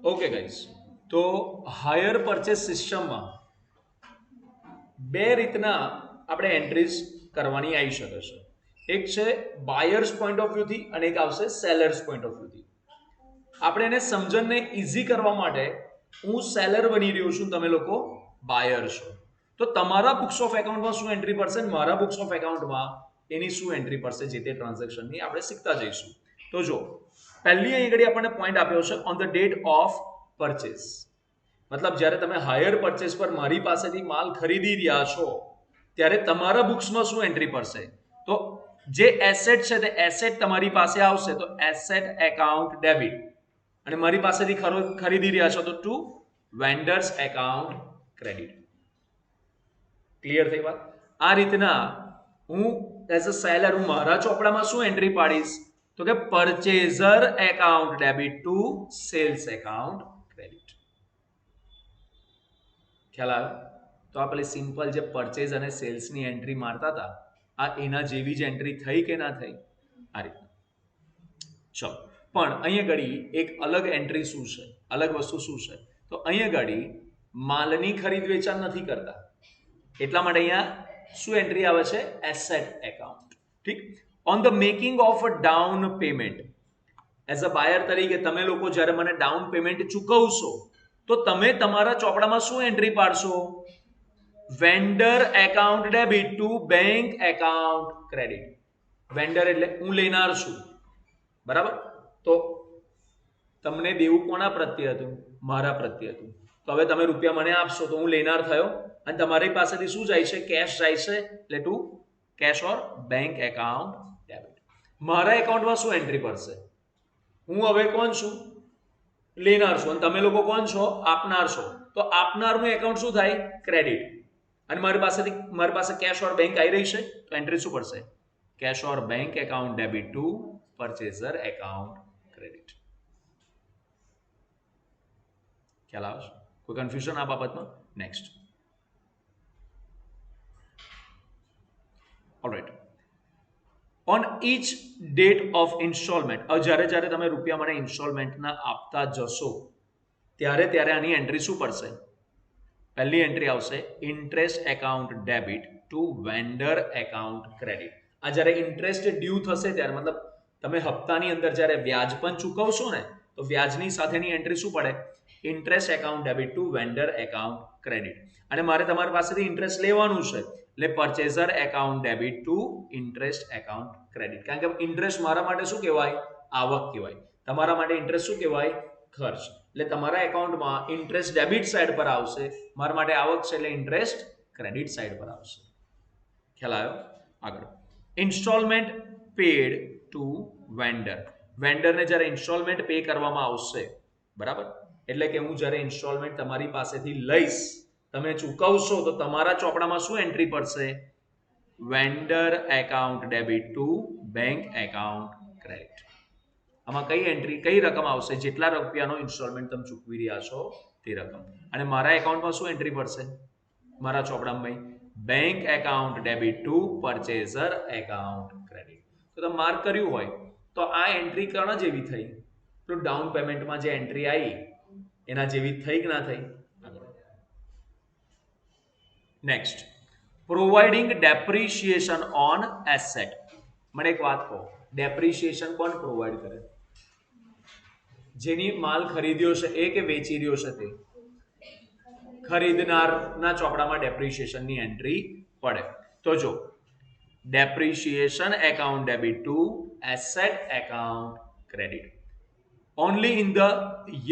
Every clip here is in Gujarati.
ઓકે ગાઈઝ, તો હાયર પરચેસ સિસ્ટમમાં બે રીતના આપણે એન્ટ્રીઝ કરવાની આવી શકે છે. એક છે બાયર્સ પોઈન્ટ ઓફ વ્યૂથી અને એક આવશે સેલર્સ પોઈન્ટ ઓફ વ્યૂથી. આપણે એને સમજણને ઇઝી કરવા માટે હું સેલર બની રહ્યો છું, તમે લોકો બાયર છો. તો તમારા બુક્સ ઓફ એકાઉન્ટમાં શું એન્ટ્રી પડશે, મારા બુક્સ ઓફ એકાઉન્ટમાં એની શું એન્ટ્રી પડશે, જે તે ટ્રાન્ઝેક્શનની આપણે શીખતા જઈશું. તો જો પહેલી અહીં આગળ આપણને પોઈન્ટ આપ્યો છે on the date of purchase. મતલબ જ્યારે તમે હાયર પરચેસ પર મારી પાસેથી માલ ખરીદી રહ્યા છો ત્યારે તમારા બુક્સમાં શું એન્ટ્રી પડશે. તો જે એસેટ છે તે એસેટ તમારી પાસે આવશે, તો એસેટ એકાઉન્ટ ડેબિટ. અને મારી પાસેથી ખરીદી રહ્યા છો તો to vendors account credit. Clear થઈ વાત? આ રીતના હું એઝ અ સેલર હું મારા ચોપડામાં શું એન્ટ્રી પાડીશ, તો કે purchaser account debit to sales account credit. ખ્યાલ આવ્યો? તો આ પેલી સિમ્પલ જે પરચેઝ અને સેલ્સની એન્ટ્રી મારતા હતા, આ એના જેવી જ એન્ટ્રી થઈ કે ના થઈ? આ રીતના. ચલો, પણ અહીંયા ઘડી એક અલગ એન્ટ્રી શું છે, અલગ વસ્તુ શું છે, તો અહીંયા ઘડી માલની ખરીદ વેચાણ નથી કરતા, એટલા માટે અહીંયા શું એન્ટ્રી આવે છે? Asset account. ઠીક. On the making of a down payment, as a buyer તરીકે તમે લોકો જ્યારે મને ડાઉન પેમેન્ટ ચૂકવશો તો તમે તમારા ચોપડામાં શું એન્ટ્રી પાડશો? Vendor account debit to bank account credit. Vendor એટલે હું લેનાર છું, બરાબર? તો તમને દેવું કોના પ્રત્યે હતું? મારા પ્રત્યે હતું. તો હવે તમે રૂપિયા મને આપશો તો હું લેનાર થયો, અને તમારી પાસેથી શું જાય છે? કેશ જાય છે, એટલે two cash or bank account debit. મારા એકાઉન્ટમાં શું એન્ટ્રી પડશે? હું હવે કોણ છું? લેનાર છું. અને તમે લોકો કોણ છો? આપનાર છો. તો આપનારનું એકાઉન્ટ શું થાય? ક્રેડિટ. અને મારી પાસે કેશ ઓર બેંક આવી રહી છે, તો એન્ટ્રી શું પડશે? Cash or bank account debit to purchaser account credit. ખ્યાલ આવે છે? કોઈ કન્ફ્યુઝન આ બાબતમાં? Next. Alright. On each date of instalment, જ્યારે તમે રૂપિયા મને ઇન્સ્ટોલમેન્ટના આપતા જશો ત્યારે આની એન્ટ્રી શું પડશે? પહેલી એન્ટ્રી આવશે interest account debit to vendor account credit. આ જ્યારે ઇન્ટરેસ્ટ ડ્યુ થશે ત્યારે, મતલબ તમે હપ્તાની અંદર જ્યારે વ્યાજ પણ ચૂકવશો ને, તો વ્યાજની સાથેની એન્ટ્રી શું પડે? Interest account debit to vendor account credit. અને મારે તમારી પાસેથી ઇન્ટરેસ્ટ લેવાનું છે, એટલે purchaser account debit to interest account credit. કારણ કે ઇન્ટરેસ્ટ મારા માટે શું કહેવાય? આવક કહેવાય. તમારા માટે ઇન્ટરેસ્ટ શું કહેવાય? ખર્ચ. એટલે તમારા એકાઉન્ટમાં ઇન્ટરેસ્ટ ડેબિટ સાઈડ પર આવશે, મારા માટે આવક છે એટલે ઇન્ટરેસ્ટ ક્રેડિટ સાઈડ પર આવશે. ખ્યાલ આવ્યો? આગળ. Instalment paid to vendor. વેન્ડરને જ્યારે ઇન્સ્ટોલમેન્ટ પે કરવામાં આવશે, બરાબર, એટલે કે હું જ્યારે ઇન્સ્ટોલમેન્ટ તમારી પાસેથી લઈશ, તમે ચૂકવશો તો તમારા ચોપડામાં શું એન્ટ્રી પડશે? Vendor account debit to bank account credit. આમાં કઈ એન્ટ્રી, કઈ રકમ આવશે? જેટલા રૂપિયાનો ઇન્સ્ટોલમેન્ટ તમે ચૂકવી રહ્યા છો તે રકમ. અને મારા એકાઉન્ટમાં શું એન્ટ્રી પડશે? મારા ચોપડામાં bank account debit to purchaser account credit. તો તમે માર્ક કર્યું હોય તો આ એન્ટ્રી કોના જેવી થઈ? તો ડાઉન પેમેન્ટમાં જે એન્ટ્રી આવી એના જેવી થઈ કે ના થઈ? Next. Providing depreciation on asset. મને એક વાત કહો, ડેપ્રિશિએશન કોણ પ્રોવાઈડ કરે? જેની માલ ખરીદ્યો છે એ કે વેચી રહ્યો છે તે? ખરીદનારના ચોપડામાં ડેપ્રિશિએશનની એન્ટ્રી પડે. તો જો depreciation account debit two asset account credit only in the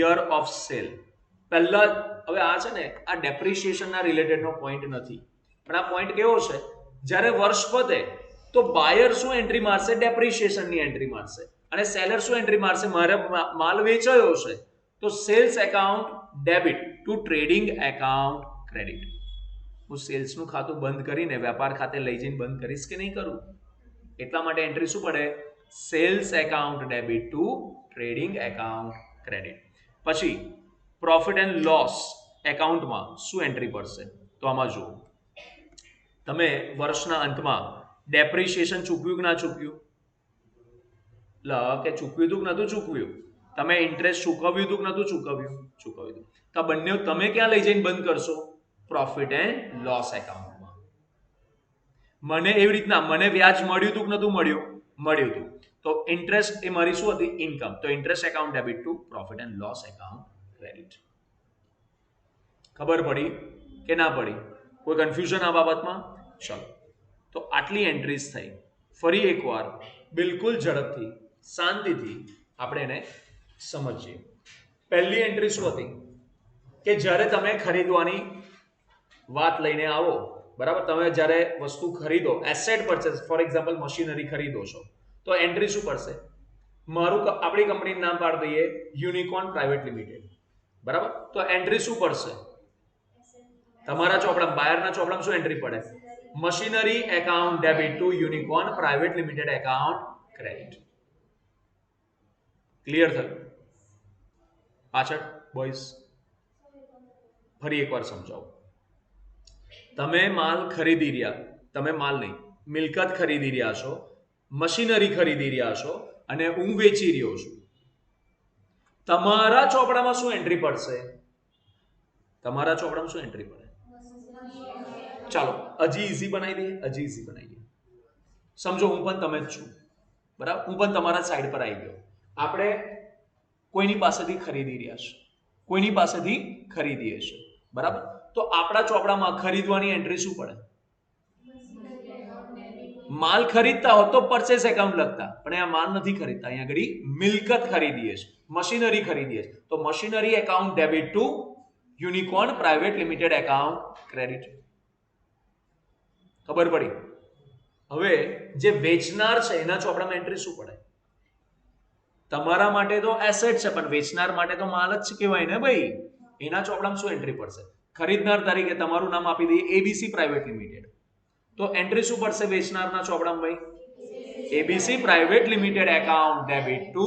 year of cell. પહેલા, હવે આ છે ને, આ ડેપ્રિશિએશનના રિલેટેડનો પોઈન્ટ નથી, પણ આ પોઈન્ટ કેવો છે? જ્યારે વર્ષ પતે તો બાયર શું એન્ટ્રી મારશે? ડેપ્રિશિએશનની એન્ટ્રી મારશે. અને સેલર શું એન્ટ્રી મારશે? મારે માલ વેચાયો છે તો sales account debit to trading account credit. હું સેલ્સનું ખાતું બંધ કરીને વેપાર ખાતે લઈ જઈને બંધ કરીશ કે નહીં કરું? એટલા માટે એન્ટ્રી શું પડે? Sales account debit to trading account credit. પછી પ્રોફિટ એન્ડ લોસ એકાઉન્ટમાં શું એન્ટ્રી પડશે? તો આમાં જુઓ, તમે વર્ષના અંતમાં ડેપ્રિશિએશન ચૂકવ્યું કે ના ચૂકવ્યું? કે ચૂકવ્યું હતું કે નહોતું ચૂકવ્યું? તમે ઇન્ટરેસ્ટ ચૂકવ્યું હતું કે નતું ચૂકવ્યું? ચૂકવ્યું હતું. તો આ બંને તમે ક્યાં લઈ જઈને બંધ કરશો? પ્રોફિટ એન્ડ લોસ એકાઉન્ટમાં. મને એવી રીતના મને વ્યાજ મળ્યું હતું કે નતું મળ્યું? મળ્યું હતું. તો ઇન્ટરેસ્ટ એ મારી શું હતી? ઇન્કમ. તો interest account debit two profit and loss account credit. ખબર પડી કે ના પડી? કોઈ કન્ફ્યુઝન આ બાબતમાં? ચલો, તો આટલી એન્ટ્રીઝ થઈ. ફરી એકવાર બિલકુલ ઝડપથી શાંતિથી આપણે એને સમજીએ. પહેલી એન્ટ્રી શું હતી કે જ્યારે તમે ખરીદવાની વાત લઈને આવો, બરાબર, તમે જ્યારે વસ્તુ ખરીદો, asset purchase, for example machinery ખરીદો છો, તો એન્ટ્રી શું પડશે? મારું આપણી કંપનીનું નામ પાડી દઈએ યુનિકોર્ન પ્રાઇવેટ લિમિટેડ, બરાબર. તો એન્ટ્રી શું પડશે? તમારા ચોપડામાં, બાયરના ચોપડામાં શું એન્ટ્રી પડે? Machinery account debit to Unicorn private limited account credit. Clear થયું? પાછળ બોયઝ ફરી એકવાર સમજાવું. તમે માલ ખરીદી રહ્યા, તમે માલ નહીં, મિલકત ખરીદી રહ્યા છો, મશીનરી ખરીદી રહ્યા છો અને હું વેચી રહ્યો છું. તમારા ચોપડામાં શું એન્ટ્રી પડશે? તમારા ચોપડામાં શું એન્ટ્રી પડે? ચાલો હજી ઈઝી બનાવી દઈએ, હજી ઈઝી બનાવી દઈએ. સમજો હું પણ તમે જ છું, બરાબર, હું પણ તમારા સાઈડ પર આવી ગયો. આપણે કોઈની પાસેથી ખરીદી રહ્યા છે, કોઈની પાસેથી ખરીદીએ છે, બરાબર. તો આપણા ચોપડામાં ખરીદવાની એન્ટ્રી શું પડે? માલ ખરીદતા હોત તો પરચેસ એકાઉન્ટ લખતા, પણ અહીંયા માલ નથી ખરીદતા, અહીંયા આગળ મિલકત ખરીદીએ છે, મશીનરી ખરીદીએ છે. તો machinery account debit to Unicorn private limited account credit. ખબર પડી? હવે જે વેચનાર છે એના ચોપડામાં એન્ટ્રી શું પડે? તમારા માટે તો એસેટ છે, પણ વેચનાર માટે તો માલ જ કહેવાય ને ભાઈ. એના ચોપડામાં શું એન્ટ્રી પડશે? ખરીદનાર તરીકે તમારું નામ આપી દઈએ એબીસી પ્રાઇવેટ લિમિટેડ. તો એન્ટ્રી શું પડશે વેચનારના ચોપડામાં ભાઈ? ABC private limited account debit to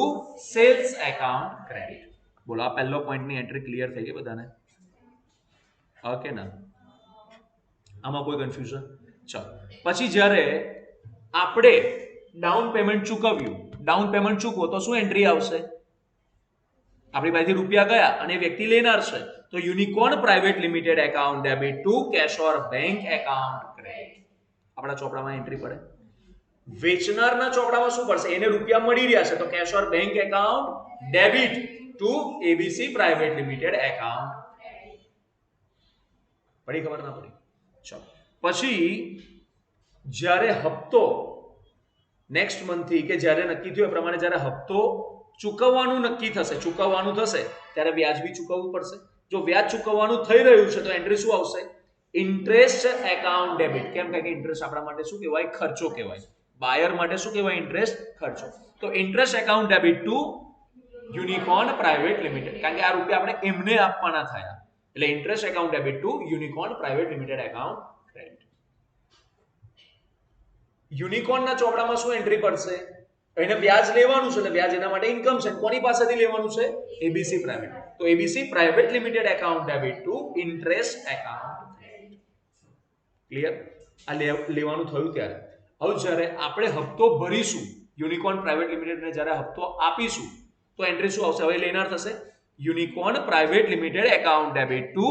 sales account credit. બોલો, આ પહેલો પોઈન્ટની એન્ટ્રી ક્લિયર થઈ ગઈ બધાને? ઓકે ના? આમાં કોઈ કન્ફ્યુઝન? ચાલો, પછી જ્યારે આપણે ડાઉન પેમેન્ટ ચૂકવ્યું, ડાઉન પેમેન્ટ ચૂકવો તો શું એન્ટ્રી આવશે? આપણી પાસેથી રૂપિયા ગયા અને વ્યક્તિ લેનાર છે, તો Unicorn private limited account debit to cash or bank account credit. આપણા ચોપડામાં એન્ટ્રી પડે. વેચનારના ચોપડામાં શું પડશે? એને રૂપિયા મળી રહ્યા છે, તો cash or bank account debit to ABC private limited account. પડી ખબર ના પડી? ચાલો, પછી જ્યારે હપ્તો નેક્સ્ટ મંથથી કે જ્યારે નક્કી થયું એ પ્રમાણે જ્યારે હપ્તો ચૂકવવાનું નક્કી થશે, ચૂકવવાનું થશે, ત્યારે વ્યાજ બી ચૂકવવું પડશે. જો વ્યાજ ચૂકવવાનું થઈ રહ્યું છે તો એન્ટ્રી શું આવશે? Interest account debit. કેમ કે ઇન્ટરેસ્ટ આપણા માટે શું કહેવાય? ખર્ચો કહેવાય. બાયર માટે શું કહેવાય? ઇન્ટરેસ્ટ ખર્ચો. તો interest account debit to Unicorn private limited, કારણ કે આ રૂપિયા આપણે એમને આપવાના થયા, એટલે interest account debit to Unicorn private limited account credit. યુનિકોર્નના ચોપડામાં શું એન્ટ્રી પડશે? એને વ્યાજ લેવાનું છે, એટલે વ્યાજ એના માટે ઇન્કમ છે. કોની પાસેથી લેવાનું છે? ABC private. તો ABC private limited account debit to interest account credit. Clear? આ લેવાનું થયું ત્યારે. હવે જ્યારે આપણે હપ્તો ભરીશું, યુનિકોર્ન પ્રાઇવેટ લિમિટેડને જ્યારે હપ્તો આપીશું, તો એન્ટ્રી શું આવશે? હવે લેનાર થશે Unicorn private limited account debit to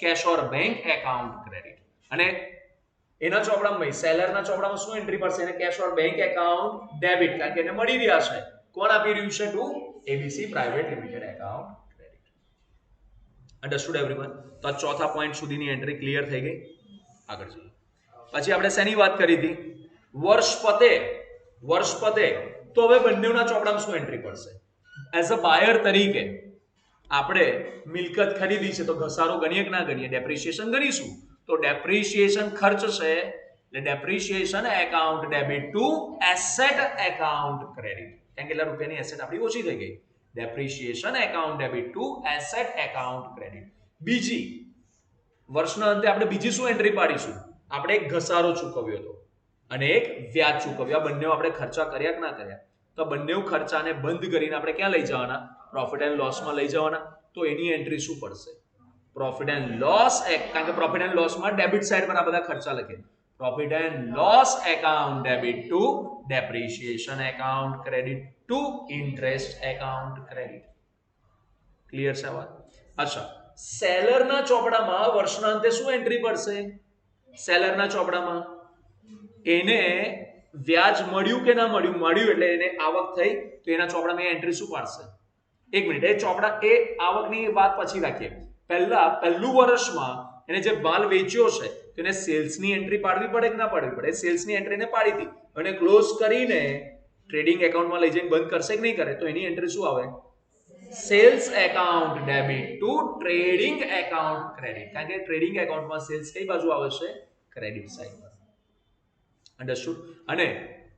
cash or bank account credit. અને એના ચોપડામાં સેલરના ચોપડામાં શું એન્ટ્રી પડશે? એને cash or bank account debit, કારણ કે એને મળી રહ્યા છે. કોણ આપી રહ્યું છે? To ABC private limited account credit. Understood everyone? તો આ ચોથા પોઈન્ટ સુધીની એન્ટ્રી ક્લિયર થઈ ગઈ. આગળ જોઈએ. પછી આપણે શેની વાત કરી હતી? વર્ષ પતે, વર્ષ પતે તો હવે બંનેના ચોપડામાં શું એન્ટ્રી પડશે? એઝ અ બાયર તરીકે આપણે મિલકત ખરીદી છે, તો ઘસારો ગણીએ કે ના ગણીએ? ડેપ્રિસિએશન ગણીશું. તો ડેપ્રિસિએશન ખર્ચ છે, એટલે depreciation account debit two asset account credit. કારણ કે કેટલા રૂપિયાની એસેટ આપણી ઓછી થઈ ગઈ. Depreciation account debit two asset account credit. બીજી વર્ષના અંતે આપણે બીજી શું એન્ટ્રી પાડીશું? આપણે એક ઘસારો ચૂકવ્યો હતો અને એક વ્યાજ ચૂકવ્યો. આ બંને આપણે ખર્ચા કર્યા કે ના કર્યા? તો બંને ખર્ચાને બંધ કરીને આપણે ક્યાં લઈ જવાના? પ્રોફિટ એન્ડ લોસમાં લઈ જવાના. તો એની એન્ટ્રી શું પડશે? પ્રોફિટ એન્ડ લોસ, કારણ કે પ્રોફિટ એન્ડ લોસમાં ડેબિટ સાઈડ પર આ બધા ખર્ચા લખે. Profit and loss account debit two depreciation account credit two interest account credit. Clear છે આ વાત? અચ્છા, સેલરના ચોપડામાં વર્ષના અંતે શું એન્ટ્રી પડશે? સેલરના ચોપડામાં એને વ્યાજ મળ્યું કે ના મળ્યું, મળ્યું એટલે એને આવક થઈ, તો એના ચોપડામાં એન્ટ્રી શું પાડશે? એક મિનિટ, એ ચોપડા એ આવકની વાત પછી રાખીએ. પહેલું વર્ષમાં એને જે માલ વેચ્યો છે તો એને સેલ્સની એન્ટ્રી પાડવી પડે કે ના પાડવી પડે? સેલ્સની એન્ટ્રી એને પાડી હતી અને ક્લોઝ કરીને ટ્રેડિંગ એકાઉન્ટમાં લઈ જઈને બંધ કરશે કે નહીં કરે? તો એની એન્ટ્રી શું આવે? Sales account debit to trading account credit. કારણ કે ટ્રેડિંગ એકાઉન્ટમાં સેલ્સ કઈ બાજુ આવે છે? ક્રેડિટ સાઈડ પર. અન્ડરસ્ટુડ? અને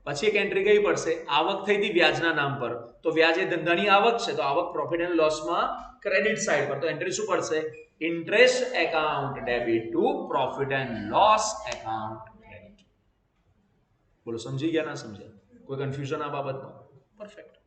પછી એક એન્ટ્રી કઈ પડશે? આવક થઈ હતી વ્યાજના નામ પર, તો વ્યાજ એ ધંધાની આવક છે, તો આવક પ્રોફિટ એન્ડ લોસમાં ક્રેડિટ સાઈડ પર, તો એન્ટ્રી શું પડશે? Interest account debit two profit and loss account credit. બોલો, સમજી ગયા ના સમજ્યા? કોઈ કન્ફ્યુઝન આ બાબતમાં? પરફેક્ટ.